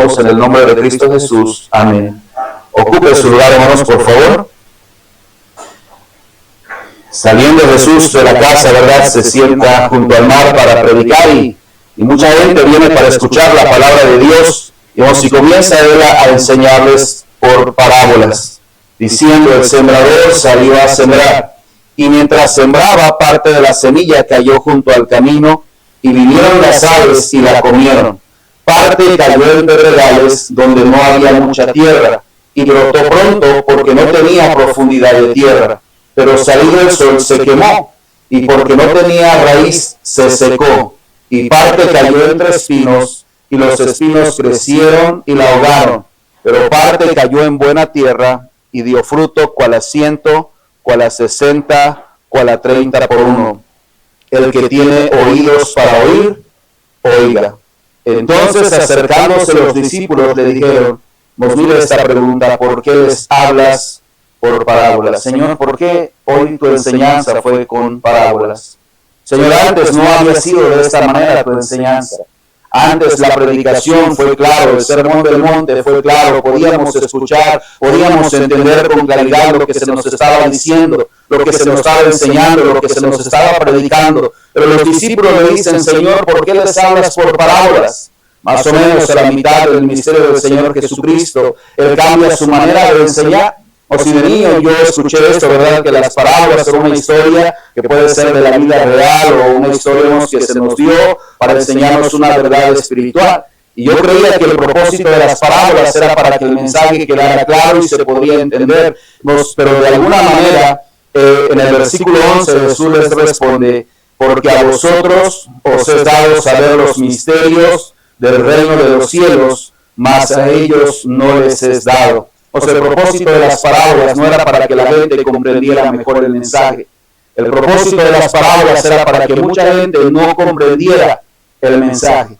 pedimos en el nombre de Cristo Jesús. Amén. Ocupe su lugar, hermanos, por favor. Saliendo Jesús de la casa, ¿verdad?, se sienta junto al mar para predicar y mucha gente viene para escuchar la palabra de Dios y comienza él a enseñarles por parábolas, diciendo: el sembrador salió a sembrar, y mientras sembraba, parte de la semilla cayó junto al camino, y vinieron las aves y la comieron. Parte cayó en pedregales donde no había mucha tierra, y brotó pronto porque no tenía profundidad de tierra. Pero salido el sol se quemó, y porque no tenía raíz se secó. Y parte cayó entre espinos, y los espinos crecieron y la ahogaron. Pero parte cayó en buena tierra, y dio fruto, cual a 100, cual a 60, cual a 30 por uno. El que tiene oídos para oír, oiga. Entonces, acercándose los discípulos, le dijeron: nos mire esta pregunta, ¿por qué les hablas por parábolas? Señor, ¿por qué hoy tu enseñanza fue con parábolas? Señor, antes no había sido de esta manera tu enseñanza. Antes la predicación fue claro, el sermón del monte fue claro, podíamos escuchar, podíamos entender con claridad lo que se nos estaba diciendo, lo que se nos estaba enseñando, lo que se nos estaba predicando. Pero los discípulos le dicen: Señor, ¿por qué les hablas por parábolas? Más o menos a la mitad del ministerio del Señor Jesucristo, Él cambia su manera de enseñar. O si de niño yo escuché esto, ¿verdad?, que las parábolas son una historia que puede ser de la vida real o una historia que se nos dio para enseñarnos una verdad espiritual. Y yo creía que el propósito de las parábolas era para que el mensaje quedara claro y se podría entender. Pero de alguna manera, en el versículo 11 Jesús les responde: porque a vosotros os es dado saber los misterios del reino de los cielos, mas a ellos no les es dado. O sea, el propósito de las parábolas no era para que la gente comprendiera mejor el mensaje. El propósito de las parábolas era para que mucha gente no comprendiera el mensaje.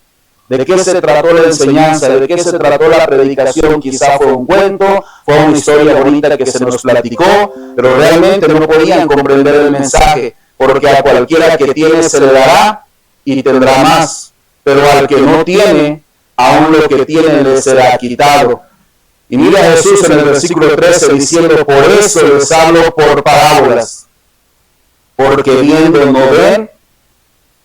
¿De qué se trató la enseñanza? ¿De qué se trató la predicación? Quizá fue un cuento, fue una historia bonita que se nos platicó, pero realmente no podían comprender el mensaje, porque a cualquiera que tiene se le dará y tendrá más, pero al que no tiene, aún lo que tiene le será quitado. Y mira a Jesús en el versículo 13 diciendo: por eso les hablo por parábolas, porque viendo no ven,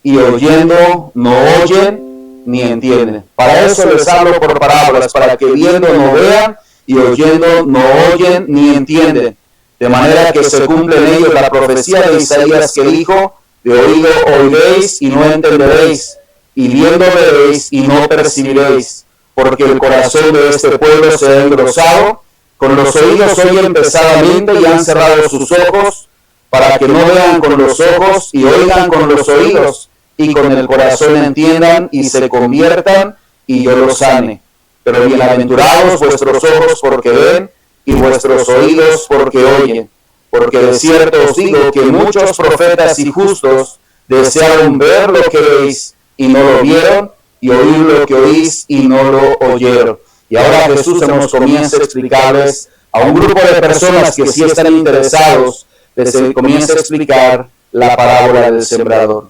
y oyendo no oyen ni entienden. Para eso les hablo por parábolas, para que viendo no vean, y oyendo no oyen ni entienden. De manera que se cumple en ellos la profecía de Isaías que dijo: de oído oiréis y no entenderéis, y viendo veréis y no percibiréis. Porque el corazón de este pueblo se ha engrosado, con los oídos oyen pesadamente y han cerrado sus ojos, para que no vean con los ojos y oigan con los oídos, y con el corazón entiendan y se conviertan, y yo los sane. Pero bienaventurados vuestros ojos porque ven, y vuestros oídos porque oyen. Porque de cierto os digo que muchos profetas y justos desearon ver lo que veis y no lo vieron, y oír lo que oís y no lo oyeron. Y ahora Jesús nos comienza a explicarles a un grupo de personas que sí están interesados, les comienza a explicar la parábola del sembrador.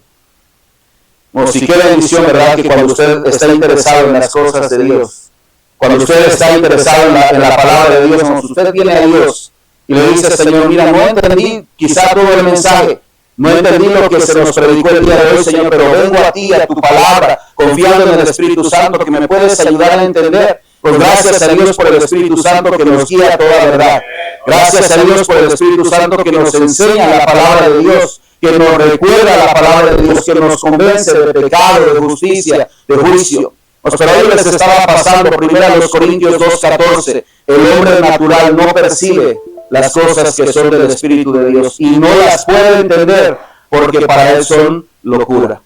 Bueno, si qué bendición, ¿verdad?, que cuando usted está interesado en las cosas de Dios, cuando usted está interesado en la palabra de Dios, cuando usted viene a Dios y le dice: Señor, mira, no entendí quizá todo el mensaje, no entendí lo que se nos predicó el día de hoy, Señor, pero vengo a ti, a tu palabra, confiando en el Espíritu Santo, que me puedes ayudar a entender. Pues gracias a Dios por el Espíritu Santo que nos guía a toda verdad. Gracias a Dios por el Espíritu Santo que nos enseña la palabra de Dios, que nos recuerda la palabra de Dios, que nos convence de pecado, de justicia, de juicio. Pero ahí les estaba pasando 1 Corintios 2:14. El hombre natural no percibe las cosas que son del Espíritu de Dios y no las puede entender porque para él son locura.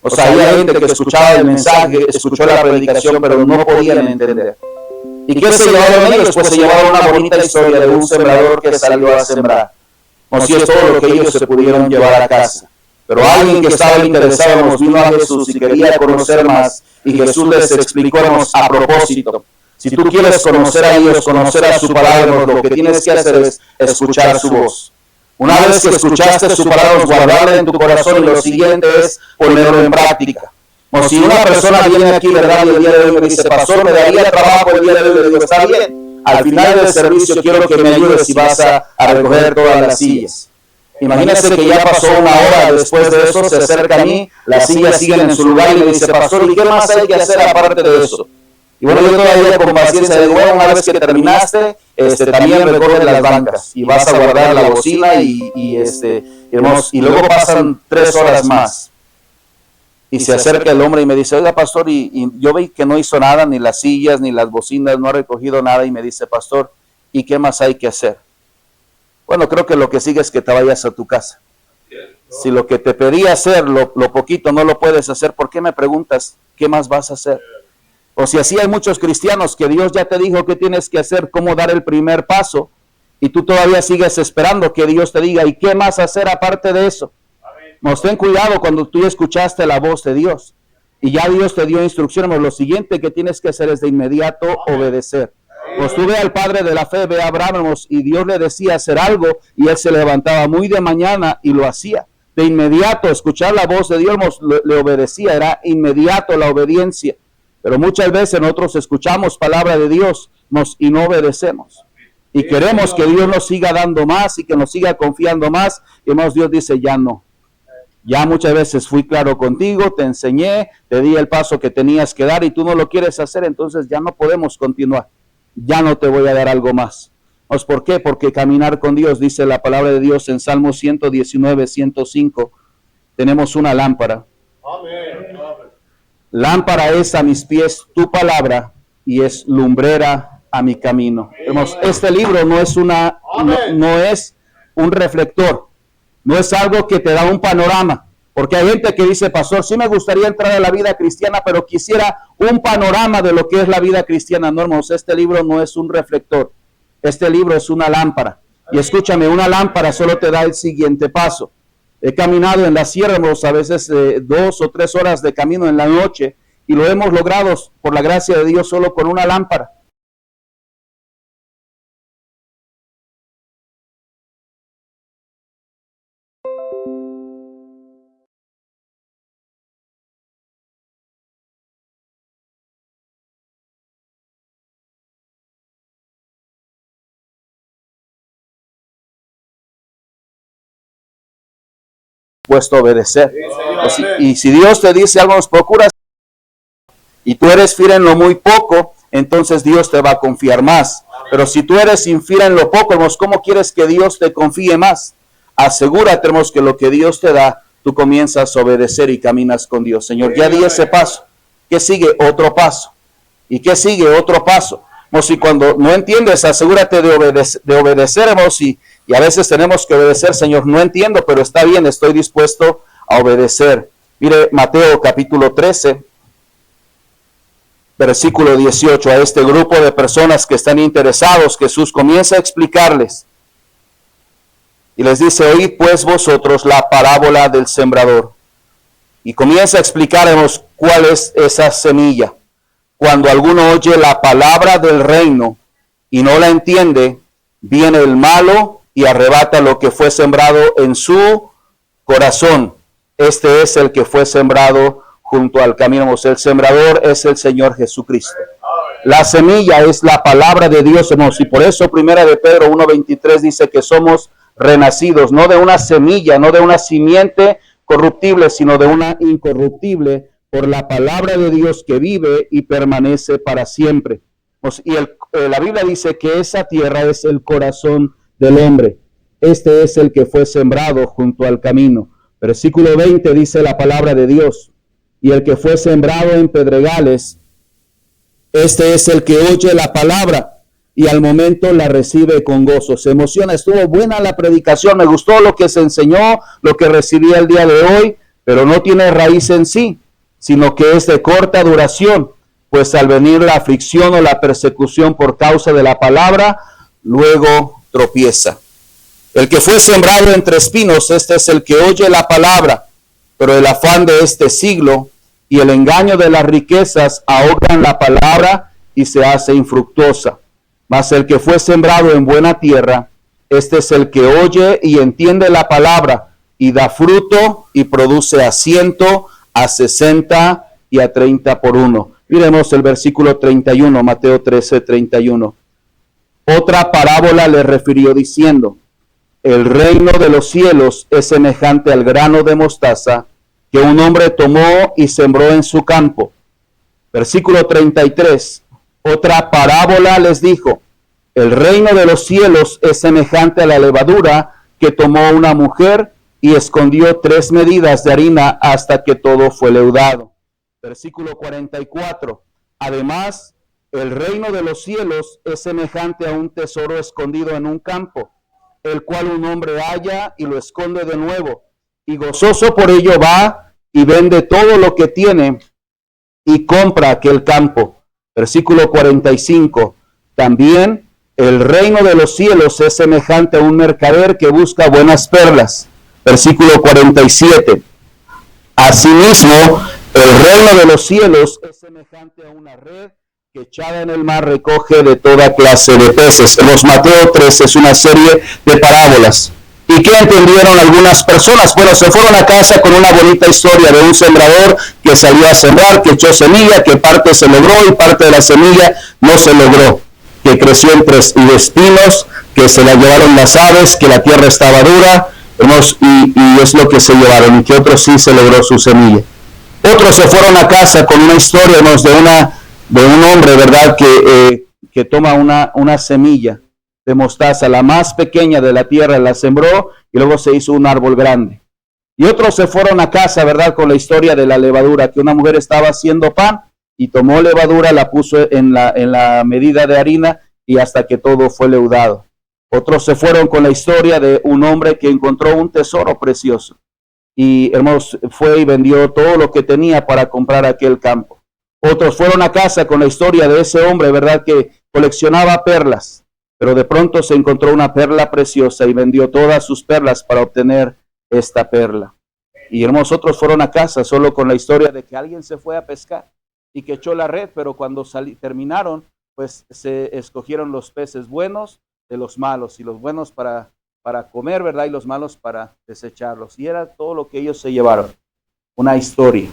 O sea, había gente que escuchaba el mensaje, escuchó la predicación, pero no podían entender. ¿Y qué se llevaron ellos? Pues se llevaron una bonita historia de un sembrador que salió a sembrar. O si es todo lo que ellos se pudieron llevar a casa. Pero alguien que estaba interesado nos vino a Jesús y quería conocer más, y Jesús les explicó a propósito: si tú quieres conocer a Dios, conocer a su palabra, lo que tienes que hacer es escuchar su voz. Una vez que escuchaste su palabra, guardarla en tu corazón, y lo siguiente es ponerlo en práctica. O si una persona viene aquí, ¿verdad? Y el día de hoy me dice, pastor, me daría trabajo el día de hoy, le digo, está bien. Al final del servicio quiero que me ayudes y vas a recoger todas las sillas. Imagínese que ya pasó una hora después de eso, se acerca a mí, las sillas siguen en su lugar y me dice, pastor, ¿y qué más hay que hacer aparte de eso? Y bueno, yo todavía con paciencia digo, bueno, una vez que terminaste, también recoge las bancas y vas a guardar la bocina y luego pasan 3 horas más. Y se acerca el hombre y me dice, oiga, pastor, y yo vi que no hizo nada, ni las sillas, ni las bocinas, no ha recogido nada. Y me dice, pastor, ¿y qué más hay que hacer? Bueno, creo que lo que sigue es que te vayas a tu casa. Si lo que te pedí hacer, lo poquito, no lo puedes hacer, ¿por qué me preguntas qué más vas a hacer? O si así hay muchos cristianos que Dios ya te dijo qué tienes que hacer, cómo dar el primer paso, y tú todavía sigues esperando que Dios te diga, ¿y qué más hacer aparte de eso? Nos ten cuidado cuando tú escuchaste la voz de Dios y ya Dios te dio instrucciones. Lo siguiente que tienes que hacer es de inmediato obedecer. Pues tú ve al padre de la fe, ve a Abraham, y Dios le decía hacer algo y él se levantaba muy de mañana y lo hacía. De inmediato escuchar la voz de Dios le obedecía, era inmediato la obediencia. Pero muchas veces nosotros escuchamos palabra de Dios y no obedecemos. Y queremos que Dios nos siga dando más y que nos siga confiando más. Y Dios dice, ya no. Ya muchas veces fui claro contigo, te enseñé, te di el paso que tenías que dar y tú no lo quieres hacer, entonces ya no podemos continuar. Ya no te voy a dar algo más. ¿Por qué? Porque caminar con Dios, dice la palabra de Dios en Salmo 119, 105, tenemos una lámpara. Amén. Lámpara es a mis pies tu palabra y es lumbrera a mi camino. Este libro no es un reflector. No es algo que te da un panorama, porque hay gente que dice, pastor, sí me gustaría entrar a la vida cristiana, pero quisiera un panorama de lo que es la vida cristiana. No, hermanos, este libro no es un reflector, este libro es una lámpara. Y escúchame, una lámpara solo te da el siguiente paso. He caminado en la sierra, hermanos, a veces 2 o 3 horas de camino en la noche, y lo hemos logrado por la gracia de Dios solo con una lámpara. Puesto a obedecer. Y si Dios te dice algo, nos procuras y tú eres fiel en lo muy poco, entonces Dios te va a confiar más. Pero si tú eres infiel en lo poco, hermanos, ¿cómo quieres que Dios te confíe más? Asegúrate, hermanos, que lo que Dios te da, tú comienzas a obedecer y caminas con Dios. Señor, ya di ese paso. ¿Qué sigue? Otro paso. ¿Y qué sigue? Otro paso. Hermanos, y cuando no entiendes, asegúrate de obedecer, hermanos, y a veces tenemos que obedecer, Señor, no entiendo, pero está bien, estoy dispuesto a obedecer. Mire, Mateo capítulo 13, versículo 18, a este grupo de personas que están interesados, Jesús comienza a explicarles. Y les dice, oíd pues vosotros la parábola del sembrador. Y comienza a explicarnos cuál es esa semilla. Cuando alguno oye la palabra del reino y no la entiende, viene el malo y arrebata lo que fue sembrado en su corazón. Este es el que fue sembrado junto al camino. El sembrador es el Señor Jesucristo. La semilla es la palabra de Dios, hermanos, y por eso primera de Pedro 1:23 dice que somos renacidos, no de una semilla, no de una simiente corruptible, sino de una incorruptible, por la palabra de Dios que vive y permanece para siempre. Y la Biblia dice que esa tierra es el corazón del hombre. Este es el que fue sembrado junto al camino. Versículo 20 dice la palabra de Dios, y el que fue sembrado en pedregales, este es el que oye la palabra y al momento la recibe con gozo. Se emociona, estuvo buena la predicación, me gustó lo que se enseñó, lo que recibí el día de hoy, pero no tiene raíz en sí, sino que es de corta duración, pues al venir la aflicción o la persecución por causa de la palabra, luego tropieza. El que fue sembrado entre espinos, este es el que oye la palabra, pero el afán de este siglo y el engaño de las riquezas ahogan la palabra y se hace infructuosa. Mas el que fue sembrado en buena tierra, este es el que oye y entiende la palabra y da fruto y produce a 100, a 60 y a 30 por 1. Miremos el versículo 31, Mateo 13, 31. Otra parábola le refirió diciendo: el reino de los cielos es semejante al grano de mostaza que un hombre tomó y sembró en su campo. Versículo 33. Otra parábola les dijo: el reino de los cielos es semejante a la levadura que tomó una mujer y escondió 3 medidas de harina hasta que todo fue leudado. Versículo 44. Además, el reino de los cielos es semejante a un tesoro escondido en un campo, el cual un hombre halla y lo esconde de nuevo, y gozoso por ello va y vende todo lo que tiene y compra aquel campo. Versículo 45. También el reino de los cielos es semejante a un mercader que busca buenas perlas. Versículo 47. Asimismo, el reino de los cielos es semejante a una red que echada en el mar recoge de toda clase de peces. En los Mateo 13 es una serie de parábolas. ¿Y qué entendieron algunas personas? Bueno, se fueron a casa con una bonita historia de un sembrador que salió a sembrar, que echó semilla, que parte se logró y parte de la semilla no se logró, que creció entre espinos, que se la llevaron las aves, que la tierra estaba dura, y es lo que se llevaron, y que otros sí se logró su semilla. Otros se fueron a casa con una historia de un hombre, ¿verdad?, que toma una semilla de mostaza, la más pequeña de la tierra, la sembró y luego se hizo un árbol grande. Y otros se fueron a casa, ¿verdad?, con la historia de la levadura, que una mujer estaba haciendo pan y tomó levadura, la puso en la medida de harina y hasta que todo fue leudado. Otros se fueron con la historia de un hombre que encontró un tesoro precioso y fue y vendió todo lo que tenía para comprar aquel campo. Otros fueron a casa con la historia de ese hombre, ¿verdad?, que coleccionaba perlas, pero de pronto se encontró una perla preciosa y vendió todas sus perlas para obtener esta perla. Y otros fueron a casa solo con la historia de que alguien se fue a pescar y que echó la red, pero cuando terminaron, pues se escogieron los peces buenos de los malos, y los buenos para comer, ¿verdad?, y los malos para desecharlos. Y era todo lo que ellos se llevaron, una historia.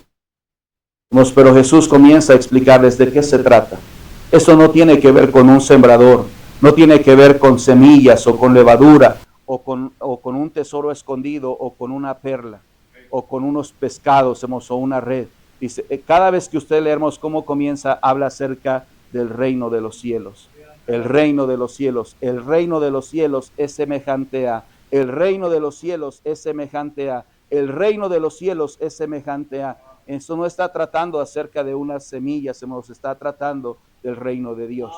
Pero Jesús comienza a explicarles de qué se trata. Eso no tiene que ver con un sembrador, no tiene que ver con semillas o con levadura o con un tesoro escondido o con una perla o con unos pescados o una red. Dice, cada vez que usted leemos cómo comienza, habla acerca del reino de los cielos. El reino de los cielos, el reino de los cielos es semejante a, el reino de los cielos es semejante a, el reino de los cielos es semejante a. Eso no está tratando acerca de unas semillas, se está tratando del reino de Dios.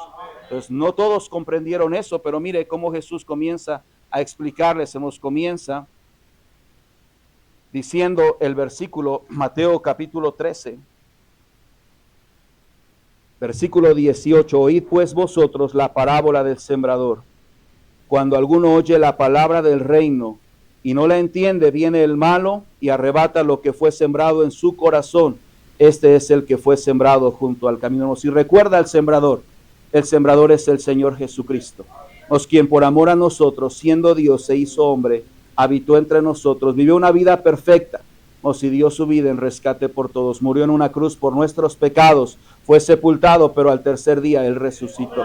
Entonces, no todos comprendieron eso, pero mire cómo Jesús comienza a explicarles. Comienza diciendo el versículo, Mateo capítulo 13, versículo 18, oíd pues vosotros la parábola del sembrador. Cuando alguno oye la palabra del reino y no la entiende, viene el malo y arrebata lo que fue sembrado en su corazón. Este es el que fue sembrado junto al camino. Si recuerda al sembrador, el sembrador es el Señor Jesucristo, quien por amor a nosotros, siendo Dios, se hizo hombre, habitó entre nosotros, vivió una vida perfecta, y dio su vida en rescate por todos, murió en una cruz por nuestros pecados, fue sepultado, pero al tercer día Él resucitó.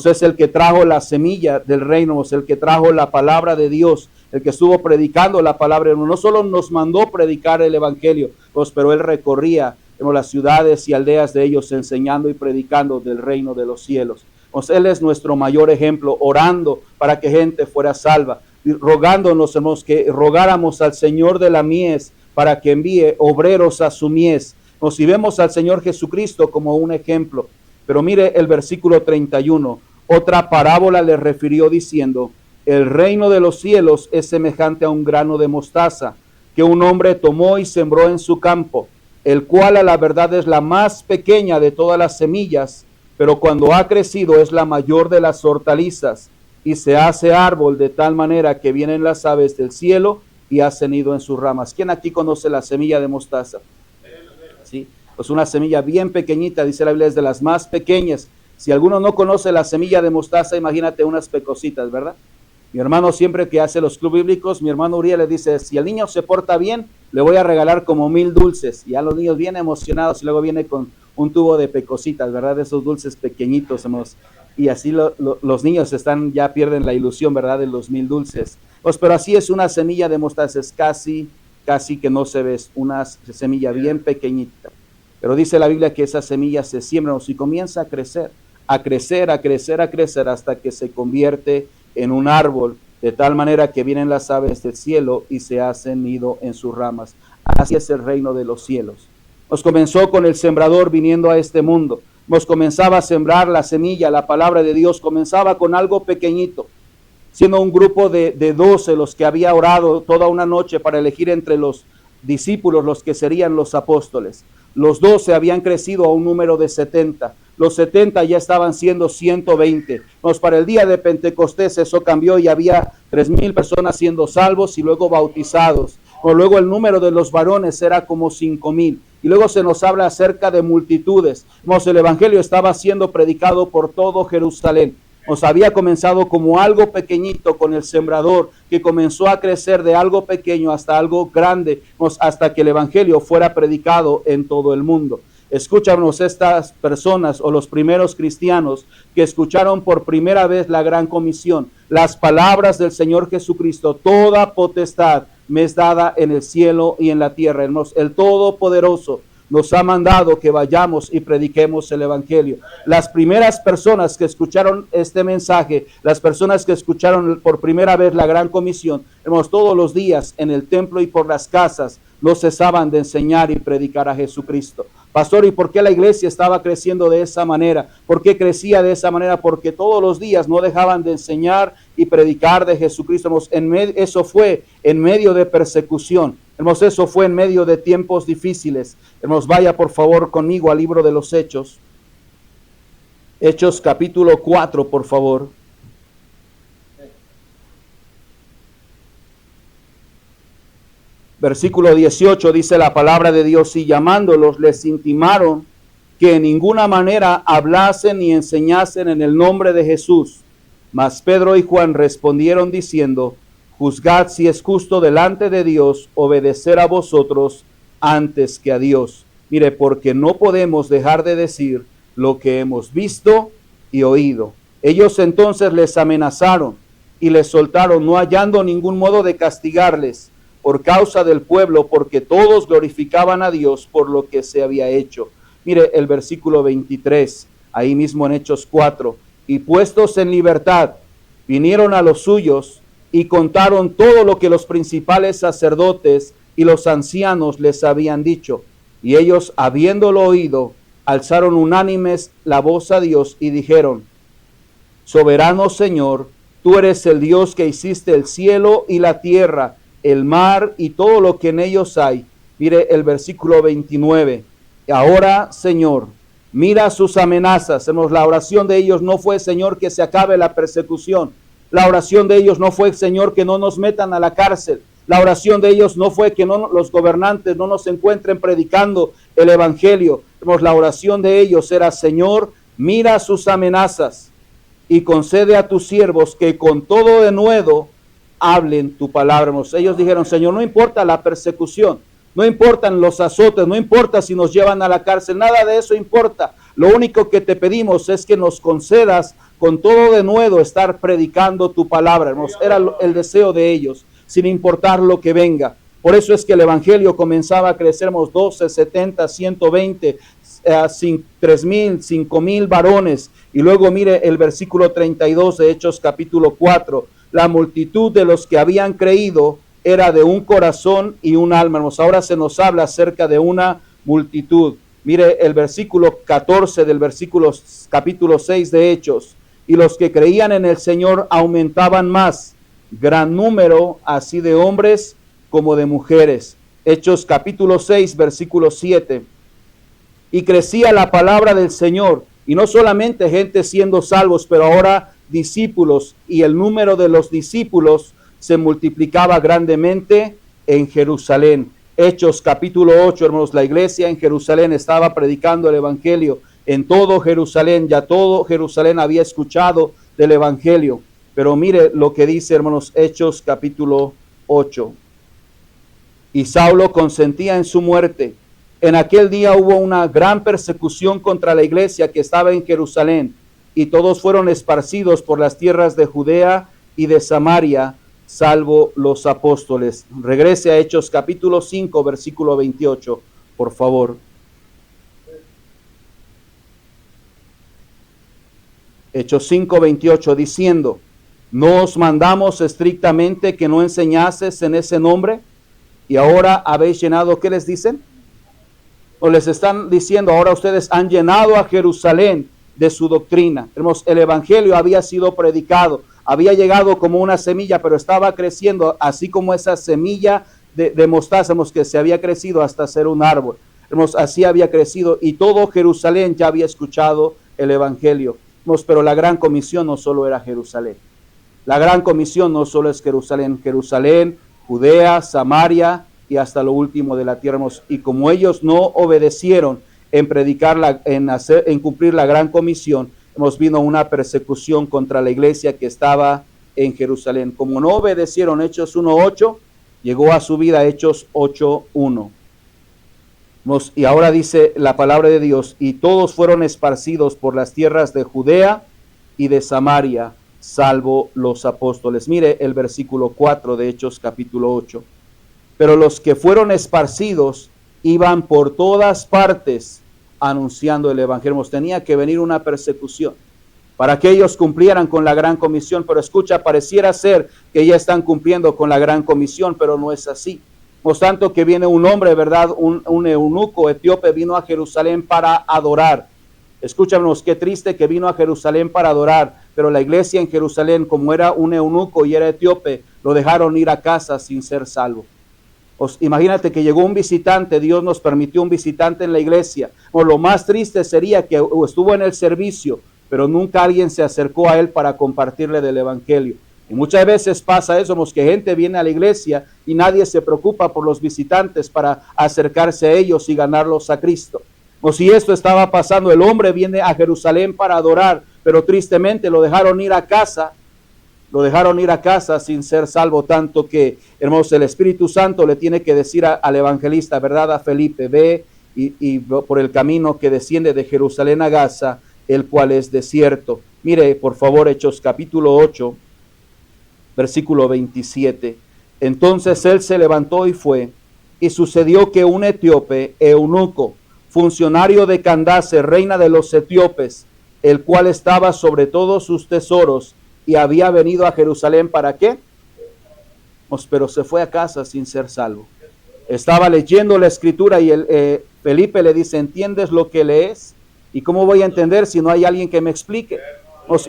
Es el que trajo la semilla del reino, el que trajo la palabra de Dios, el que estuvo predicando la palabra. No solo nos mandó predicar el evangelio, pero Él recorría las ciudades y aldeas de ellos enseñando y predicando del reino de los cielos. Él es nuestro mayor ejemplo, orando para que gente fuera salva, y rogándonos, que rogáramos al Señor de la mies para que envíe obreros a su mies. Si vemos al Señor Jesucristo como un ejemplo. Pero mire el versículo 31, otra parábola le refirió diciendo, el reino de los cielos es semejante a un grano de mostaza que un hombre tomó y sembró en su campo, el cual a la verdad es la más pequeña de todas las semillas, pero cuando ha crecido es la mayor de las hortalizas y se hace árbol de tal manera que vienen las aves del cielo y hacen nido en sus ramas. ¿Quién aquí conoce la semilla de mostaza? ¿Sí? Pues una semilla bien pequeñita, dice la Biblia, es de las más pequeñas. Si alguno no conoce la semilla de mostaza, imagínate unas pecositas, ¿verdad? Mi hermano siempre que hace los clubes bíblicos, mi hermano Uriel le dice, si el niño se porta bien, le voy a regalar como 1000 dulces. Y ya los niños vienen emocionados y luego viene con un tubo de pecositas, ¿verdad? Esos dulces pequeñitos, hermanos. Y así los niños ya pierden la ilusión, ¿verdad? De los 1000 dulces. Pues, pero así es una semilla de mostaza, es casi que no se ve, una semilla bien pequeñita. Pero dice la Biblia que esa semilla se siembra y comienza a crecer, hasta que se convierte en un árbol, de tal manera que vienen las aves del cielo y se hacen nido en sus ramas. Así es el reino de los cielos. Nos comenzó con el sembrador viniendo a este mundo. Nos comenzaba a sembrar la semilla, la palabra de Dios comenzaba con algo pequeñito, siendo un grupo de 12 los que había orado toda una noche para elegir entre los discípulos los que serían los apóstoles. Los 12 habían crecido a un número de 70. Los 70 ya estaban siendo 120. Pues para el día de Pentecostés eso cambió y había 3000 personas siendo salvos y luego bautizados. O luego el número de los varones era como 5000. Y luego se nos habla acerca de multitudes. Pues el evangelio estaba siendo predicado por todo Jerusalén. Nos había comenzado como algo pequeñito con el sembrador, que comenzó a crecer de algo pequeño hasta algo grande, hasta que el evangelio fuera predicado en todo el mundo. Escúchanos, estas personas o los primeros cristianos que escucharon por primera vez la gran comisión, las palabras del Señor Jesucristo: toda potestad me es dada en el cielo y en la tierra. El Todopoderoso nos ha mandado que vayamos y prediquemos el evangelio. Las primeras personas que escucharon este mensaje, las personas que escucharon por primera vez la gran comisión, todos los días en el templo y por las casas, no cesaban de enseñar y predicar a Jesucristo. Pastor, ¿y por qué la iglesia estaba creciendo de esa manera? ¿Por qué crecía de esa manera? Porque todos los días no dejaban de enseñar y predicar de Jesucristo. Eso fue en medio de persecución. Eso fue en medio de tiempos difíciles. Vaya por favor conmigo al libro de los Hechos. Hechos capítulo 4, por favor. Versículo 18 dice la palabra de Dios: y llamándolos les intimaron que en ninguna manera hablasen ni enseñasen en el nombre de Jesús. Mas Pedro y Juan respondieron diciendo: juzgad si es justo delante de Dios obedecer a vosotros antes que a Dios. Mire, porque no podemos dejar de decir lo que hemos visto y oído. Ellos entonces les amenazaron y les soltaron, no hallando ningún modo de castigarles por causa del pueblo, porque todos glorificaban a Dios por lo que se había hecho. Mire el versículo 23, ahí mismo en Hechos 4. Y puestos en libertad, vinieron a los suyos y contaron todo lo que los principales sacerdotes y los ancianos les habían dicho. Y ellos, habiéndolo oído, alzaron unánimes la voz a Dios y dijeron: soberano Señor, tú eres el Dios que hiciste el cielo y la tierra, el mar y todo lo que en ellos hay. Mire el versículo 29. Ahora, Señor, mira sus amenazas. La oración de ellos no fue: Señor, que se acabe la persecución. La oración de ellos no fue: Señor, que no nos metan a la cárcel. La oración de ellos no fue que los gobernantes no nos encuentren predicando el evangelio. La oración de ellos era: Señor, mira sus amenazas y concede a tus siervos que con todo denuedo hablen tu palabra. Ellos dijeron: Señor, no importa la persecución, no importan los azotes, no importa si nos llevan a la cárcel, nada de eso importa. Lo único que te pedimos es que nos concedas con todo denuedo estar predicando tu palabra. Era el deseo de ellos, sin importar lo que venga. Por eso es que el evangelio comenzaba a crecer, 12, 70, 120, 3000, 5000 varones. Y luego mire el versículo 32 de Hechos capítulo 4. La multitud de los que habían creído era de un corazón y un alma. Ahora se nos habla acerca de una multitud. Mire el versículo 14 del capítulo 6 de Hechos. Y los que creían en el Señor aumentaban más, gran número así de hombres como de mujeres. Hechos capítulo 6, versículo 7. Y crecía la palabra del Señor, y no solamente gente siendo salvos, pero ahora discípulos, y el número de los discípulos se multiplicaba grandemente en Jerusalén. Hechos capítulo 8, hermanos, la iglesia en Jerusalén estaba predicando el evangelio en todo Jerusalén. Ya todo Jerusalén había escuchado del evangelio. Pero mire lo que dice, hermanos, Hechos capítulo 8. Y Saulo consentía en su muerte. En aquel día hubo una gran persecución contra la iglesia que estaba en Jerusalén, y todos fueron esparcidos por las tierras de Judea y de Samaria, salvo los apóstoles. Regrese a Hechos capítulo 5, versículo 28, por favor. Hechos 5, 28, diciendo: ¿no os mandamos estrictamente que no enseñases en ese nombre? Y ahora habéis llenado, ¿qué les dicen? O les están diciendo, ahora ustedes han llenado a Jerusalén de su doctrina. El evangelio había sido predicado, había llegado como una semilla, pero estaba creciendo, así como esa semilla de mostaza, que se había crecido hasta ser un árbol. Así había crecido, y todo Jerusalén ya había escuchado el evangelio. Pero la gran comisión no solo era Jerusalén. La gran comisión no solo es Jerusalén, Jerusalén, Judea, Samaria y hasta lo último de la tierra. Y como ellos no obedecieron en predicar, en cumplir la gran comisión, vino una persecución contra la iglesia que estaba en Jerusalén. Como no obedecieron, Hechos 1:8, llegó a su vida Hechos 8:1. Y ahora dice la palabra de Dios: y todos fueron esparcidos por las tierras de Judea y de Samaria, salvo los apóstoles. Mire el versículo 4 de Hechos capítulo 8. Pero los que fueron esparcidos iban por todas partes anunciando el evangelio. Tenía que venir una persecución para que ellos cumplieran con la gran comisión. Pero escucha, pareciera ser que ya están cumpliendo con la gran comisión, pero no es así. Por tanto que viene un hombre, ¿verdad? Un eunuco etíope vino a Jerusalén para adorar. Escúchanos, qué triste que vino a Jerusalén para adorar, pero la iglesia en Jerusalén, como era un eunuco y era etíope, lo dejaron ir a casa sin ser salvo. Imagínate que llegó un visitante, Dios nos permitió un visitante en la iglesia. Lo más triste sería que estuvo en el servicio, pero nunca alguien se acercó a él para compartirle del evangelio. Y muchas veces pasa eso, que gente viene a la iglesia y nadie se preocupa por los visitantes para acercarse a ellos y ganarlos a Cristo. Si esto estaba pasando, el hombre viene a Jerusalén para adorar, pero tristemente lo dejaron ir a casa. Lo dejaron ir a casa sin ser salvo, tanto que, hermanos, el Espíritu Santo le tiene que decir al evangelista, ¿verdad? A Felipe: ve y por el camino que desciende de Jerusalén a Gaza, el cual es desierto. Mire, por favor, Hechos capítulo 8, versículo 27. Entonces él se levantó y fue, y sucedió que un etíope, eunuco, funcionario de Candace, reina de los etíopes, el cual estaba sobre todos sus tesoros, y había venido a Jerusalén, ¿para qué? Pero se fue a casa sin ser salvo. Estaba leyendo la escritura y Felipe le dice: ¿entiendes lo que lees? ¿Y cómo voy a entender si no hay alguien que me explique?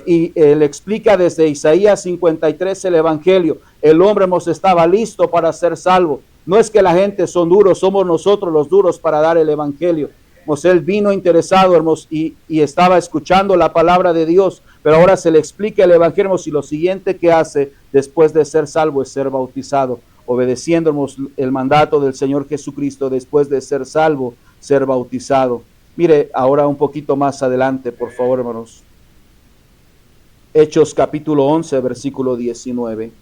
Y él explica desde Isaías 53 el evangelio. El hombre estaba listo para ser salvo. No es que la gente son duros, somos nosotros los duros para dar el evangelio. Él vino interesado, hermanos, y estaba escuchando la palabra de Dios, pero ahora se le explica el evangelio, hermanos, y lo siguiente que hace después de ser salvo es ser bautizado, obedeciendo, hermanos, el mandato del Señor Jesucristo. Después de ser salvo, ser bautizado. Mire ahora un poquito más adelante, por favor, hermanos. Hechos capítulo 11, versículo 19.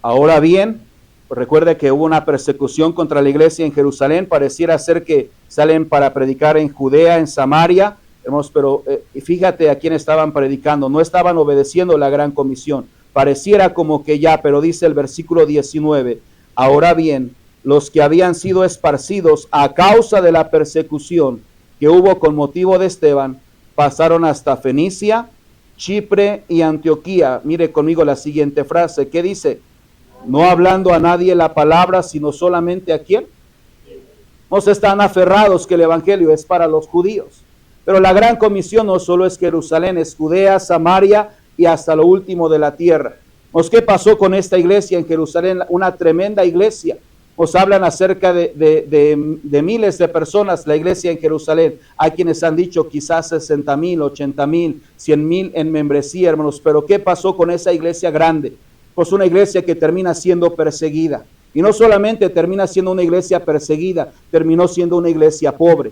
Ahora bien, recuerde que hubo una persecución contra la iglesia en Jerusalén. Pareciera ser que salen para predicar en Judea, en Samaria, hermanos, pero fíjate a quién estaban predicando. No estaban obedeciendo la gran comisión. Pareciera como que ya, pero dice el versículo 19: ahora bien, los que habían sido esparcidos a causa de la persecución que hubo con motivo de Esteban, pasaron hasta Fenicia, Chipre y Antioquía. Mire conmigo la siguiente frase. ¿Qué dice? No hablando a nadie la palabra, sino solamente a quién. No se están aferrados que el evangelio es para los judíos. Pero la gran comisión no solo es Jerusalén, es Judea, Samaria y hasta lo último de la tierra. ¿Qué pasó con esta iglesia en Jerusalén? Una tremenda iglesia. Hablan acerca de miles de personas, la iglesia en Jerusalén. Hay quienes han dicho quizás 60,000, 80,000, 100,000 en membresía, hermanos. Pero ¿qué pasó con esa iglesia grande? Una iglesia que termina siendo perseguida. Y no solamente termina siendo una iglesia perseguida, terminó siendo una iglesia pobre.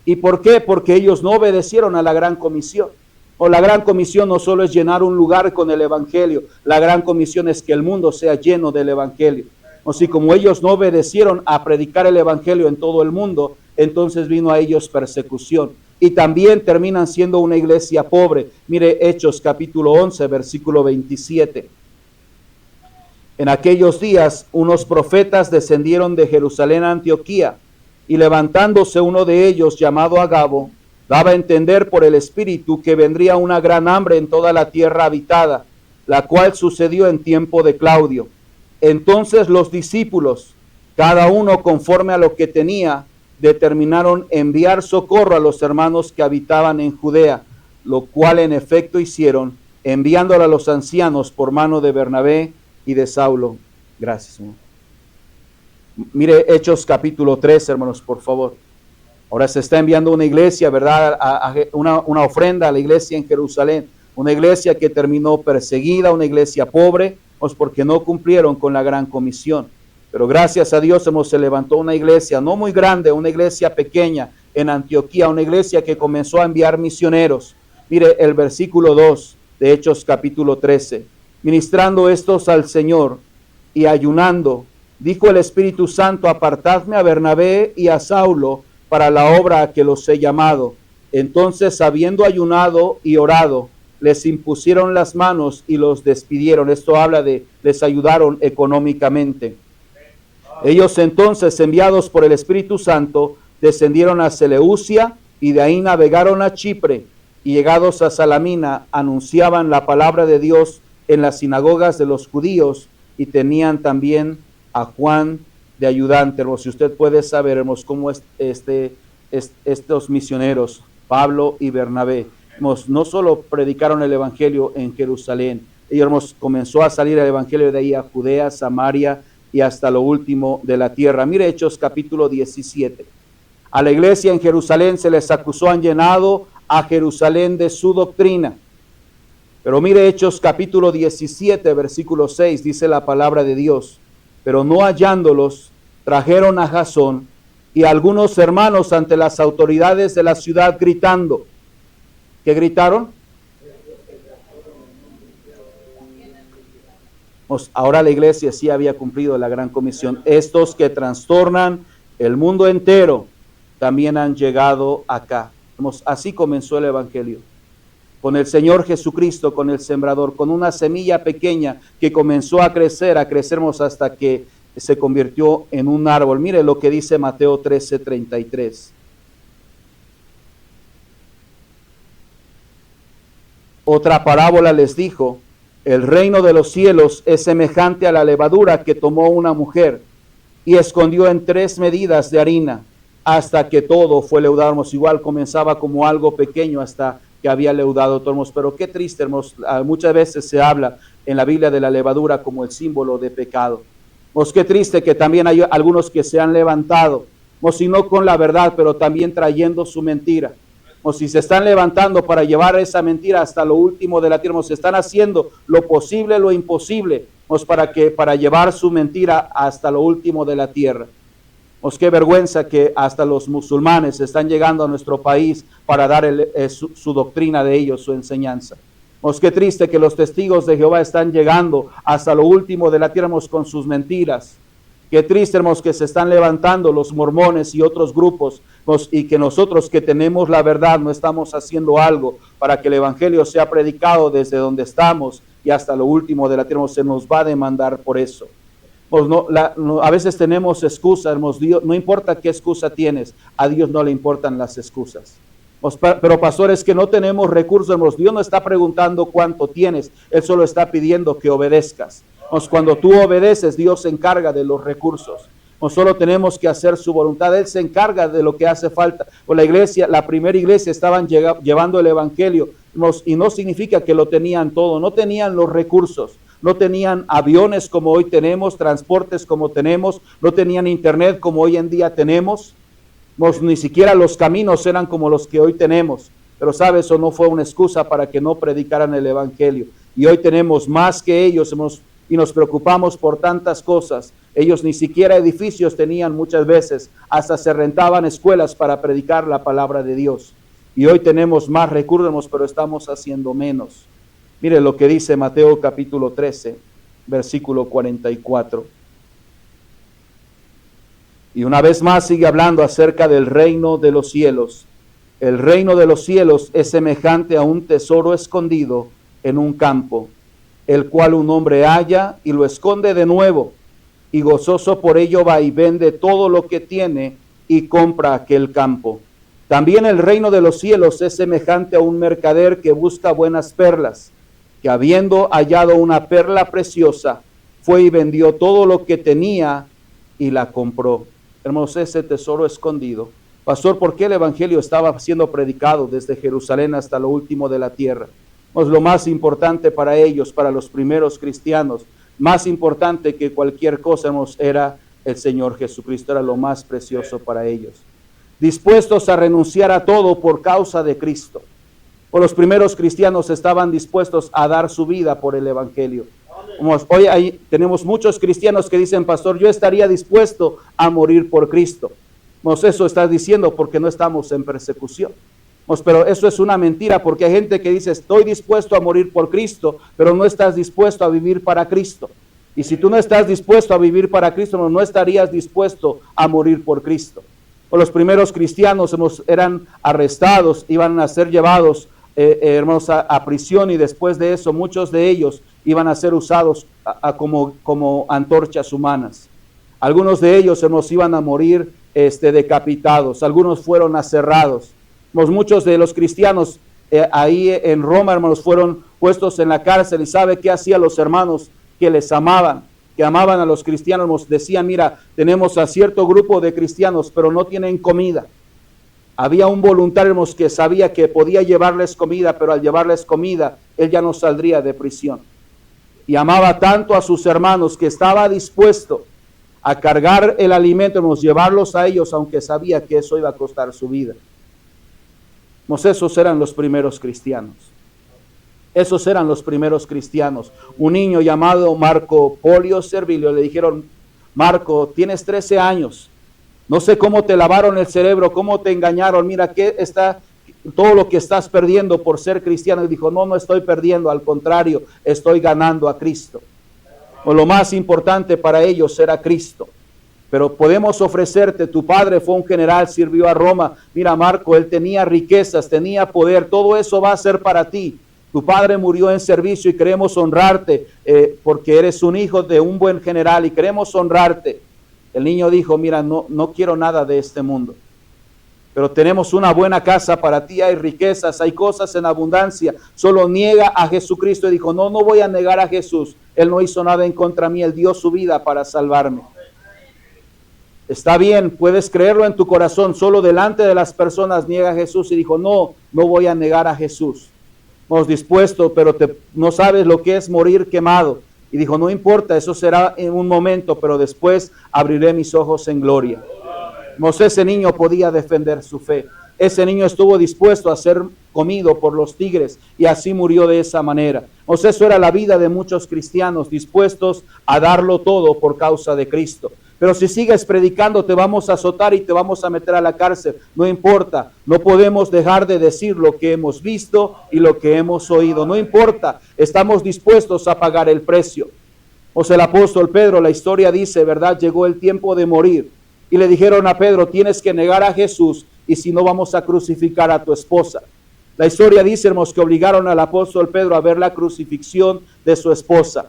¿Y por qué? Porque ellos no obedecieron a la gran comisión. O la gran comisión no solo es llenar un lugar con el evangelio, la gran comisión es que el mundo sea lleno del evangelio. O si como ellos no obedecieron a predicar el evangelio en todo el mundo, entonces vino a ellos persecución. Y también terminan siendo una iglesia pobre. Mire Hechos capítulo 11, versículo 27. En aquellos días unos profetas descendieron de Jerusalén a Antioquía, y levantándose uno de ellos, llamado Agabo, daba a entender por el Espíritu que vendría una gran hambre en toda la tierra habitada, la cual sucedió en tiempo de Claudio. Entonces los discípulos, cada uno conforme a lo que tenía, determinaron enviar socorro a los hermanos que habitaban en Judea, lo cual en efecto hicieron, enviándolo a los ancianos por mano de Bernabé y de Saulo. Gracias, señor. Mire Hechos capítulo 3, hermanos, por favor. Ahora se está enviando una iglesia, ¿verdad? Una ofrenda a la iglesia en Jerusalén. Una iglesia que terminó perseguida, una iglesia pobre, pues porque no cumplieron con la gran comisión. Pero gracias a Dios se levantó una iglesia, no muy grande, una iglesia pequeña en Antioquía, una iglesia que comenzó a enviar misioneros. Mire el versículo 2 de Hechos capítulo 13. Ministrando estos al Señor y ayunando, dijo el Espíritu Santo: apartadme a Bernabé y a Saulo para la obra a que los he llamado. Entonces, habiendo ayunado y orado, les impusieron las manos y los despidieron. Esto habla de les ayudaron económicamente. Ellos entonces, enviados por el Espíritu Santo, descendieron a Seleucia y de ahí navegaron a Chipre, y llegados a Salamina anunciaban la palabra de Dios en las sinagogas de los judíos, y tenían también a Juan de ayudante. Hermos, si usted puede saber, hermos, cómo estos misioneros, Pablo y Bernabé, hermos, no solo predicaron el evangelio en Jerusalén, ellos, hermos, comenzó a salir el evangelio de ahí a Judea, Samaria y hasta lo último de la tierra. Mire Hechos capítulo 17. A la iglesia en Jerusalén se les acusó, han llenado a Jerusalén de su doctrina. Pero mire Hechos capítulo 17, versículo 6, dice la palabra de Dios: pero no hallándolos, trajeron a Jasón y a algunos hermanos ante las autoridades de la ciudad, gritando. ¿Qué gritaron? Ahora la iglesia sí había cumplido la gran comisión. Estos que trastornan el mundo entero también han llegado acá. Así comenzó el evangelio. Con el Señor Jesucristo, con el sembrador, con una semilla pequeña que comenzó a crecer hasta que se convirtió en un árbol. Mire lo que dice Mateo 13:33. Otra parábola les dijo: el reino de los cielos es semejante a la levadura que tomó una mujer y escondió en 3 medidas de harina hasta que todo fue leudado. Igual comenzaba como algo pequeño hasta que había leudado todo. Pero qué triste, hermanos, muchas veces se habla en la Biblia de la levadura como el símbolo de pecado. Qué triste que también hay algunos que se han levantado, si no con la verdad, pero también trayendo su mentira. Si se están levantando para llevar esa mentira hasta lo último de la tierra, se están haciendo lo posible, lo imposible, para llevar su mentira hasta lo último de la tierra. Qué vergüenza que hasta los musulmanes están llegando a nuestro país para dar su doctrina de ellos, su enseñanza. Qué triste que los testigos de Jehová están llegando hasta lo último de la tierra con sus mentiras. Qué triste, hermanos, que se están levantando los mormones y otros grupos, y que nosotros que tenemos la verdad no estamos haciendo algo para que el evangelio sea predicado desde donde estamos y hasta lo último de la tierra. Se nos va a demandar por eso. A veces tenemos excusas, hermanos. No importa qué excusa tienes, a Dios no le importan las excusas. Pero pastores, que no tenemos recursos, hermanos. Dios no está preguntando cuánto tienes, Él solo está pidiendo que obedezcas. Cuando tú obedeces, Dios se encarga de los recursos. Solo tenemos que hacer su voluntad. Él se encarga de lo que hace falta. La primera iglesia estaban llevando el evangelio, y no significa que lo tenían todo. No tenían los recursos. No tenían aviones como hoy tenemos, transportes como tenemos, no tenían internet como hoy en día tenemos, ni siquiera los caminos eran como los que hoy tenemos. Pero sabes, eso no fue una excusa para que no predicaran el evangelio. Y hoy tenemos más que ellos, y nos preocupamos por tantas cosas. Ellos ni siquiera edificios tenían muchas veces, hasta se rentaban escuelas para predicar la palabra de Dios. Y hoy tenemos más recursos, pero estamos haciendo menos. Mire lo que dice Mateo capítulo 13, versículo 44. Y una vez más sigue hablando acerca del reino de los cielos. El reino de los cielos es semejante a un tesoro escondido en un campo, el cual un hombre halla y lo esconde de nuevo, y gozoso por ello va y vende todo lo que tiene y compra aquel campo. También el reino de los cielos es semejante a un mercader que busca buenas perlas, que habiendo hallado una perla preciosa, fue y vendió todo lo que tenía y la compró. Hermanos, ese tesoro escondido. Pastor, ¿por qué el evangelio estaba siendo predicado desde Jerusalén hasta lo último de la tierra? Pues lo más importante para ellos, para los primeros cristianos, más importante que cualquier cosa, hermanos, era el Señor Jesucristo, era lo más precioso para ellos. Dispuestos a renunciar a todo por causa de Cristo. O los primeros cristianos estaban dispuestos a dar su vida por el evangelio. Hoy tenemos muchos cristianos que dicen, pastor, yo estaría dispuesto a morir por Cristo. Eso estás diciendo porque no estamos en persecución. Pero eso es una mentira, porque hay gente que dice, estoy dispuesto a morir por Cristo, pero no estás dispuesto a vivir para Cristo. Y si tú no estás dispuesto a vivir para Cristo, no estarías dispuesto a morir por Cristo. O los primeros cristianos eran arrestados, iban a ser llevados, hermanos, a prisión, y después de eso muchos de ellos iban a ser usados como antorchas humanas. Algunos de ellos, hermanos, iban a morir decapitados, algunos fueron aserrados. Muchos de los cristianos ahí en Roma, hermanos, fueron puestos en la cárcel. ¿Y sabe qué hacían los hermanos que les amaban, que amaban a los cristianos? Nos decían, mira, tenemos a cierto grupo de cristianos, pero no tienen comida. Había un voluntario, hermanos, que sabía que podía llevarles comida, pero al llevarles comida, él ya no saldría de prisión. Y amaba tanto a sus hermanos que estaba dispuesto a cargar el alimento, hermanos, llevarlos a ellos, aunque sabía que eso iba a costar su vida. Esos eran los primeros cristianos. Esos eran los primeros cristianos. Un niño llamado Marco Polio Servilio, le dijeron, Marco, tienes 13 años. No sé cómo te lavaron el cerebro, cómo te engañaron. Mira, todo lo que estás perdiendo por ser cristiano. Y dijo, no estoy perdiendo, al contrario, estoy ganando a Cristo. Lo más importante para ellos era Cristo. Pero podemos ofrecerte, tu padre fue un general, sirvió a Roma. Mira, Marco, él tenía riquezas, tenía poder, todo eso va a ser para ti. Tu padre murió en servicio y queremos honrarte porque eres un hijo de un buen general y queremos honrarte. El niño dijo, mira, no quiero nada de este mundo, pero tenemos una buena casa para ti, hay riquezas, hay cosas en abundancia. Solo niega a Jesucristo. Y dijo, no voy a negar a Jesús. Él no hizo nada en contra mí, él dio su vida para salvarme. Está bien, puedes creerlo en tu corazón, solo delante de las personas niega a Jesús. Y dijo, no voy a negar a Jesús. Hemos dispuesto, pero no sabes lo que es morir quemado. Y dijo, no importa, eso será en un momento, pero después abriré mis ojos en gloria. Ese niño podía defender su fe. Ese niño estuvo dispuesto a ser comido por los tigres y así murió de esa manera. Eso era la vida de muchos cristianos, dispuestos a darlo todo por causa de Cristo. Pero si sigues predicando, te vamos a azotar y te vamos a meter a la cárcel. No importa, no podemos dejar de decir lo que hemos visto y lo que hemos oído. No importa, estamos dispuestos a pagar el precio. El apóstol Pedro, la historia dice, ¿verdad? Llegó el tiempo de morir. Y le dijeron a Pedro, tienes que negar a Jesús y si no vamos a crucificar a tu esposa. La historia dice, hermanos, que obligaron al apóstol Pedro a ver la crucifixión de su esposa.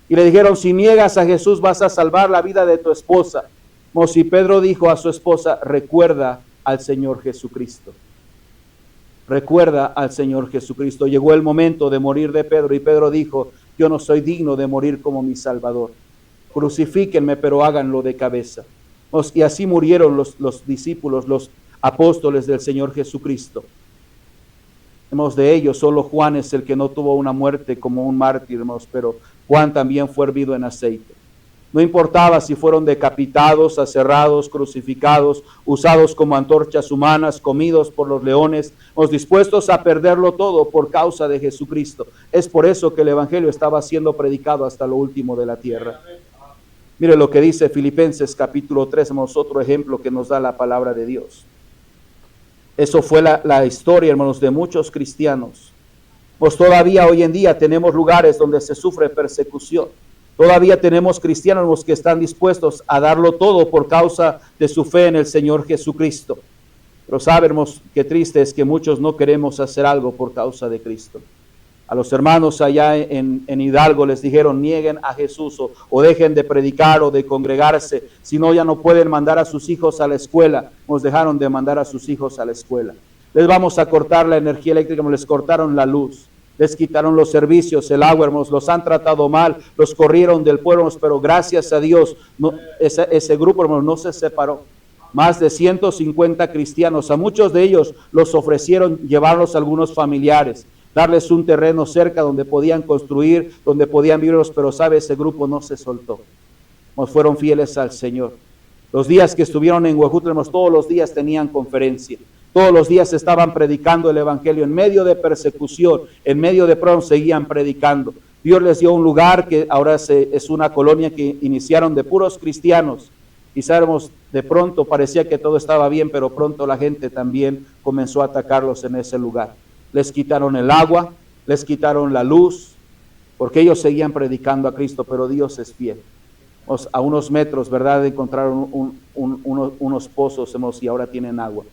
Y le dijeron, si niegas a Jesús vas a salvar la vida de tu esposa. Y Pedro dijo a su esposa, recuerda al Señor Jesucristo. Recuerda al Señor Jesucristo. Llegó el momento de morir de Pedro y Pedro dijo, yo no soy digno de morir como mi Salvador. Crucifíquenme, pero háganlo de cabeza. Y así murieron los discípulos, los apóstoles del Señor Jesucristo. De ellos, solo Juan es el que no tuvo una muerte como un mártir, pero Juan también fue hervido en aceite. No importaba si fueron decapitados, aserrados, crucificados, usados como antorchas humanas, comidos por los leones, dispuestos a perderlo todo por causa de Jesucristo. Es por eso que el evangelio estaba siendo predicado hasta lo último de la tierra. Mire lo que dice Filipenses capítulo 3, otro ejemplo que nos da la palabra de Dios. Eso fue la historia, hermanos, de muchos cristianos. Pues todavía hoy en día tenemos lugares donde se sufre persecución. Todavía tenemos cristianos que están dispuestos a darlo todo por causa de su fe en el Señor Jesucristo. Pero sabemos qué triste es que muchos no queremos hacer algo por causa de Cristo. A los hermanos allá en Hidalgo les dijeron, nieguen a Jesús o dejen de predicar o de congregarse, si no ya no pueden mandar a sus hijos a la escuela. Nos dejaron de mandar a sus hijos a la escuela. Les vamos a cortar la energía eléctrica, les cortaron la luz, les quitaron los servicios, el agua, hermanos, los han tratado mal, los corrieron del pueblo, hermanos, pero gracias a Dios, ese grupo, hermanos, no se separó. Más de 150 cristianos, a muchos de ellos los ofrecieron llevarlos a algunos familiares, darles un terreno cerca donde podían construir, donde podían vivirlos, pero sabe, ese grupo no se soltó. Nos fueron fieles al Señor. Los días que estuvieron en Huejutla, todos los días tenían conferencia. Todos los días estaban predicando el evangelio, en medio de persecución, en medio de pruebas seguían predicando. Dios les dio un lugar que ahora es una colonia que iniciaron de puros cristianos. Y sabemos, de pronto parecía que todo estaba bien, pero pronto la gente también comenzó a atacarlos en ese lugar. Les quitaron el agua, les quitaron la luz, porque ellos seguían predicando a Cristo, pero Dios es fiel. A unos metros, ¿verdad?, encontraron unos pozos, hermanos, y ahora tienen agua.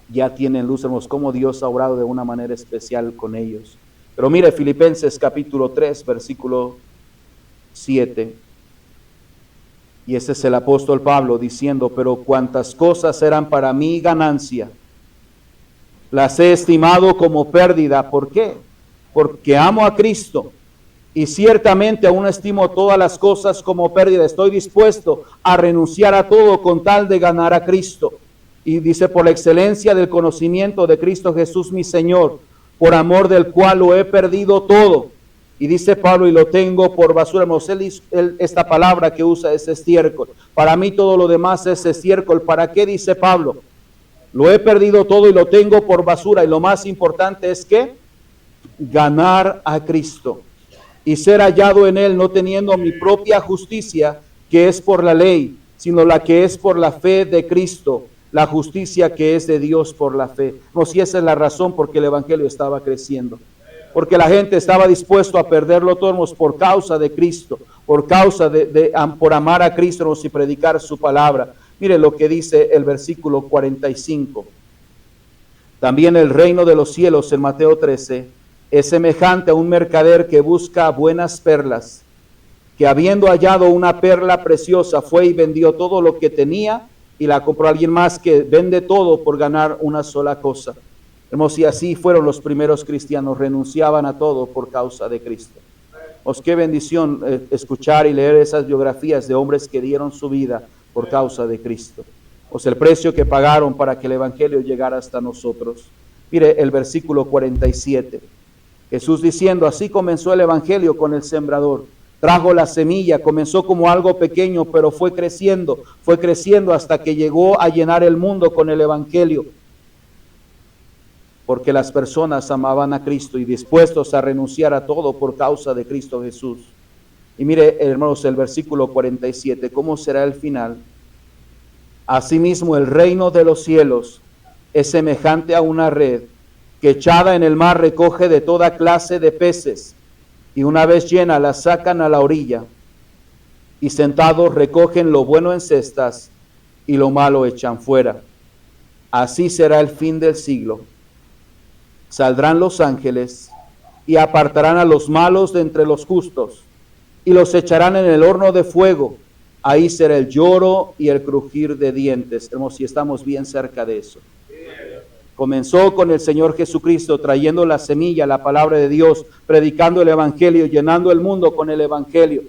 Ya tienen luz, hermanos, como Dios ha obrado de una manera especial con ellos. Pero mire, Filipenses capítulo 3, versículo 7. Y ese es el apóstol Pablo diciendo, pero cuantas cosas eran para mí ganancia, las he estimado como pérdida. ¿Por qué? Porque amo a Cristo y ciertamente aún estimo todas las cosas como pérdida. Estoy dispuesto a renunciar a todo con tal de ganar a Cristo. Y dice, por la excelencia del conocimiento de Cristo Jesús mi Señor, por amor del cual lo he perdido todo. Y dice Pablo, y lo tengo por basura. Esta palabra que usa es estiércol. Para mí todo lo demás es estiércol. ¿Para qué? Dice Pablo. Lo he perdido todo y lo tengo por basura. Y lo más importante es que ganar a Cristo y ser hallado en Él, no teniendo mi propia justicia, que es por la ley, sino la que es por la fe de Cristo, la justicia que es de Dios por la fe. No, si esa es la razón porque el evangelio estaba creciendo. Porque la gente estaba dispuesto a perderlo todo, hermanos, por causa de Cristo, por causa por amar a Cristo, hermanos, y predicar su palabra. Mire lo que dice el versículo 45. También el reino de los cielos, en Mateo 13, es semejante a un mercader que busca buenas perlas, que habiendo hallado una perla preciosa, fue y vendió todo lo que tenía y la compró a alguien más, que vende todo por ganar una sola cosa. Hermanos, y así fueron los primeros cristianos, renunciaban a todo por causa de Cristo. Qué bendición escuchar y leer esas biografías de hombres que dieron su vida por causa de Cristo. El precio que pagaron para que el evangelio llegara hasta nosotros. Mire el versículo 47. Jesús diciendo, así comenzó el evangelio con el sembrador. Trajo la semilla, comenzó como algo pequeño, pero fue creciendo hasta que llegó a llenar el mundo con el evangelio. Porque las personas amaban a Cristo y dispuestos a renunciar a todo por causa de Cristo Jesús. Y mire, hermanos, el versículo 47, ¿cómo será el final? Asimismo, el reino de los cielos es semejante a una red que echada en el mar recoge de toda clase de peces, y una vez llena la sacan a la orilla, y sentados recogen lo bueno en cestas, y lo malo echan fuera. Así será el fin del siglo. Saldrán los ángeles y apartarán a los malos de entre los justos y los echarán en el horno de fuego. Ahí será el lloro y el crujir de dientes. Hermanos, si estamos bien cerca de eso. Comenzó con el Señor Jesucristo trayendo la semilla, la palabra de Dios, predicando el evangelio, llenando el mundo con el evangelio.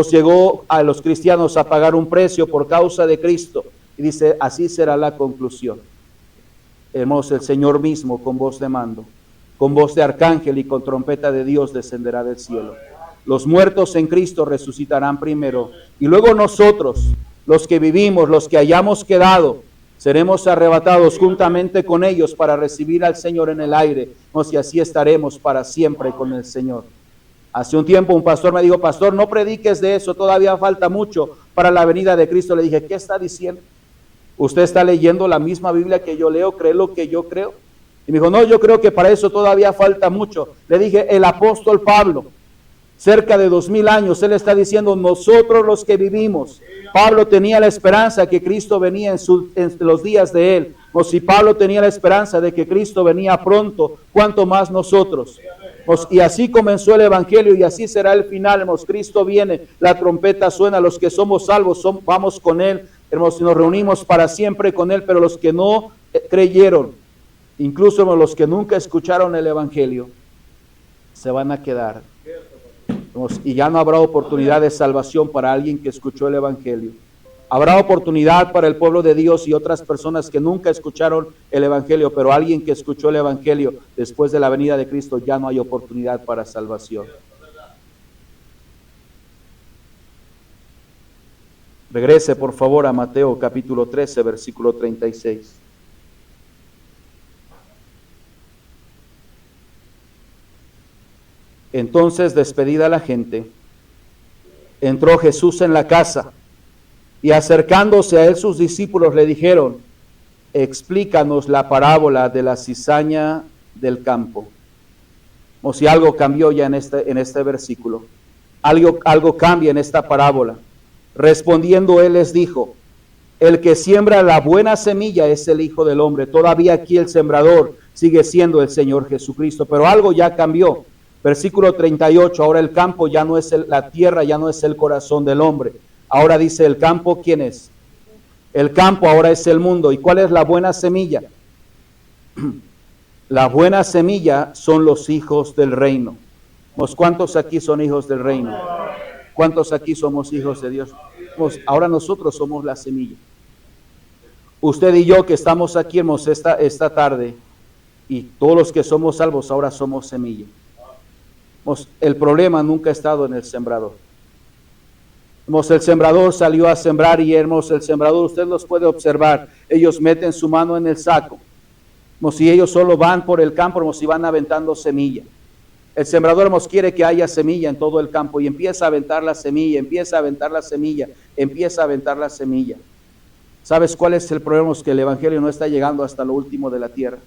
Llegó a los cristianos a pagar un precio por causa de Cristo. Y dice, así será la conclusión. Hermanos, el Señor mismo con voz de mando, con voz de arcángel y con trompeta de Dios descenderá del cielo. Los muertos en Cristo resucitarán primero y luego nosotros, los que vivimos, los que hayamos quedado, seremos arrebatados juntamente con ellos para recibir al Señor en el aire. Y así estaremos para siempre con el Señor. Hace un tiempo un pastor me dijo, pastor, no prediques de eso, todavía falta mucho para la venida de Cristo. Le dije, ¿qué está diciendo? ¿Usted está leyendo la misma Biblia que yo leo? ¿Cree lo que yo creo? Y me dijo, no, yo creo que para eso todavía falta mucho. Le dije, el apóstol Pablo, cerca de 2000 años, él está diciendo, nosotros los que vivimos. Pablo tenía la esperanza que Cristo venía en los días de él. O si Pablo tenía la esperanza de que Cristo venía pronto, ¿cuánto más nosotros? Y así comenzó el evangelio y así será el final, hermanos. Cristo viene, la trompeta suena, los que somos salvos vamos con él, hermanos, y nos reunimos para siempre con él, pero los que no creyeron, incluso hermanos, los que nunca escucharon el evangelio, se van a quedar. Hermanos, y ya no habrá oportunidad de salvación para alguien que escuchó el evangelio. Habrá oportunidad para el pueblo de Dios y otras personas que nunca escucharon el evangelio, pero alguien que escuchó el evangelio después de la venida de Cristo, ya no hay oportunidad para salvación. Regrese por favor a Mateo capítulo 13, versículo 36. Entonces, despedida la gente, entró Jesús en la casa. Y acercándose a él sus discípulos le dijeron, explícanos la parábola de la cizaña del campo. O si algo cambió ya en este versículo. Algo cambia en esta parábola. Respondiendo él les dijo, el que siembra la buena semilla es el Hijo del Hombre. Todavía aquí el sembrador sigue siendo el Señor Jesucristo, pero algo ya cambió. Versículo 38, ahora el campo ya no es la tierra, ya no es el corazón del hombre. Ahora dice el campo, ¿quién es? El campo ahora es el mundo. ¿Y cuál es la buena semilla? La buena semilla son los hijos del reino. ¿Cuántos aquí son hijos del reino? ¿Cuántos aquí somos hijos de Dios? Ahora nosotros somos la semilla. Usted y yo que estamos aquí esta tarde y todos los que somos salvos ahora somos semilla. El problema nunca ha estado en el sembrador. El sembrador salió a sembrar y el sembrador, usted los puede observar, ellos meten su mano en el saco, como si ellos solo van por el campo, como si van aventando semilla. El sembrador quiere que haya semilla en todo el campo y empieza a aventar la semilla, empieza a aventar la semilla, empieza a aventar la semilla. ¿Sabes cuál es el problema? Que el evangelio no está llegando hasta lo último de la tierra.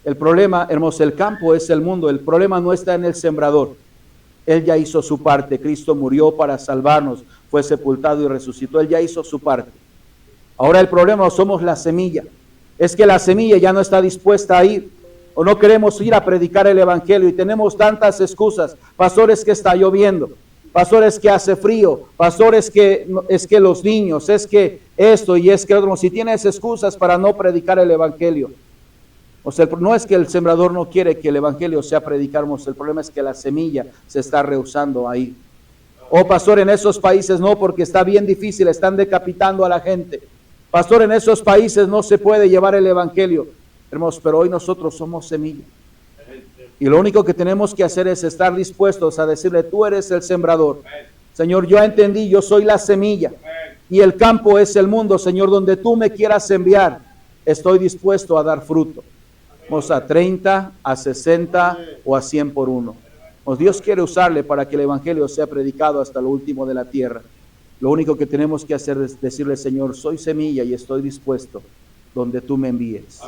El problema, hermanos, el campo es el mundo, el problema no está en el sembrador. Él ya hizo su parte, Cristo murió para salvarnos, fue sepultado y resucitó, Él ya hizo su parte. Ahora el problema somos la semilla, es que la semilla ya no está dispuesta a ir, o no queremos ir a predicar el evangelio y tenemos tantas excusas, pastores que está lloviendo, pastores que hace frío, pastores que es que los niños, es que esto y es que otro, si tienes excusas para no predicar el evangelio. O sea, no es que el sembrador no quiere que el evangelio sea predicado, el problema es que la semilla se está rehusando ahí. Oh, pastor, en esos países no, porque está bien difícil, están decapitando a la gente. Pastor, en esos países no se puede llevar el evangelio. Hermanos, pero hoy nosotros somos semilla. Y lo único que tenemos que hacer es estar dispuestos a decirle, tú eres el sembrador. Señor, yo entendí, yo soy la semilla. Y el campo es el mundo, Señor, donde tú me quieras enviar. Estoy dispuesto a dar fruto. A 30, a 60 o a 100 por uno. Dios quiere usarle para que el evangelio sea predicado hasta lo último de la tierra. Lo único que tenemos que hacer es decirle, Señor, soy semilla y estoy dispuesto donde tú me envíes.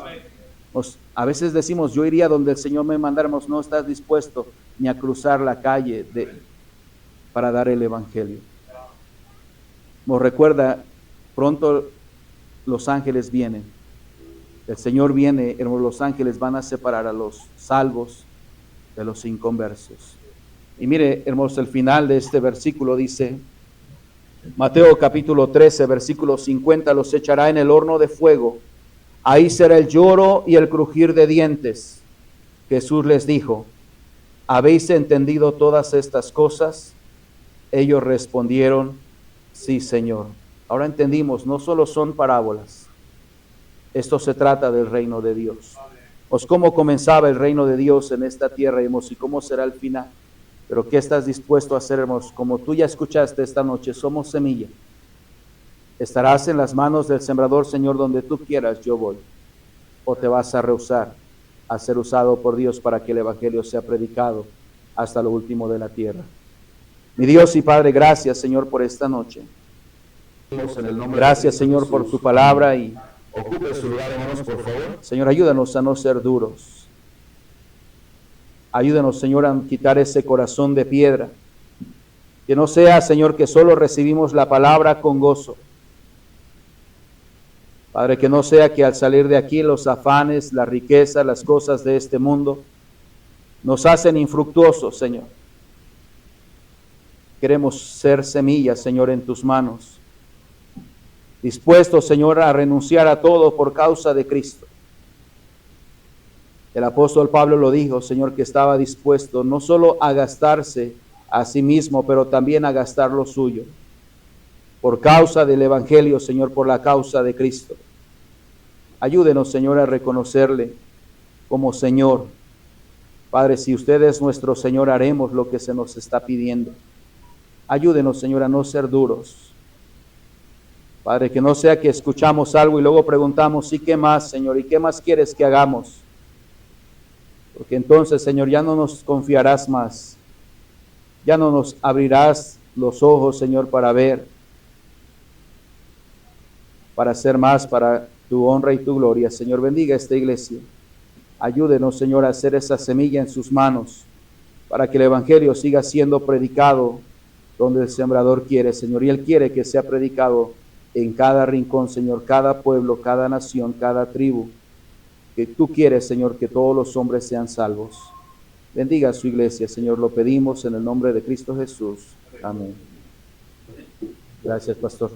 A veces decimos, yo iría donde el Señor me mandara, no estás dispuesto ni a cruzar la calle para dar el evangelio. Nos recuerda, pronto los ángeles vienen. El Señor viene, hermanos, los ángeles van a separar a los salvos de los inconversos. Y mire, hermanos, el final de este versículo dice, Mateo capítulo 13, versículo 50, los echará en el horno de fuego. Ahí será el lloro y el crujir de dientes. Jesús les dijo, ¿habéis entendido todas estas cosas? Ellos respondieron, sí, Señor. Ahora entendimos, no solo son parábolas. Esto se trata del reino de Dios. Cómo comenzaba el reino de Dios en esta tierra, hermanos, y cómo será el final. Pero ¿qué estás dispuesto a hacer, hermanos? Como tú ya escuchaste esta noche, somos semilla. Estarás en las manos del sembrador, Señor, donde tú quieras, yo voy. O te vas a rehusar a ser usado por Dios para que el evangelio sea predicado hasta lo último de la tierra. Mi Dios y Padre, gracias, Señor, por esta noche. Gracias, Señor, por tu palabra y, Ocupe su lugar, hermanos, por favor. Señor, ayúdanos a no ser duros. Ayúdanos, Señor, a quitar ese corazón de piedra. Que no sea, Señor, que solo recibimos la palabra con gozo. Padre, que no sea que al salir de aquí los afanes, la riqueza, las cosas de este mundo nos hacen infructuosos, Señor. Queremos ser semillas, Señor, en tus manos. Dispuestos, Señor, a renunciar a todo por causa de Cristo. El apóstol Pablo lo dijo, Señor, que estaba dispuesto no solo a gastarse a sí mismo, pero también a gastar lo suyo. Por causa del Evangelio, Señor, por la causa de Cristo. Ayúdenos, Señor, a reconocerle como Señor. Padre, si usted es nuestro Señor, haremos lo que se nos está pidiendo. Ayúdenos, Señor, a no ser duros. Padre, que no sea que escuchamos algo y luego preguntamos, ¿y qué más, Señor? ¿Y qué más quieres que hagamos? Porque entonces, Señor, ya no nos confiarás más. Ya no nos abrirás los ojos, Señor, para ver, para hacer más, para tu honra y tu gloria. Señor, bendiga esta iglesia. Ayúdenos, Señor, a hacer esa semilla en sus manos, para que el Evangelio siga siendo predicado donde el sembrador quiere, Señor. Y Él quiere que sea predicado en cada rincón, Señor, cada pueblo, cada nación, cada tribu. Que tú quieres, Señor, que todos los hombres sean salvos. Bendiga a su iglesia, Señor. Lo pedimos en el nombre de Cristo Jesús. Amén. Gracias, pastor.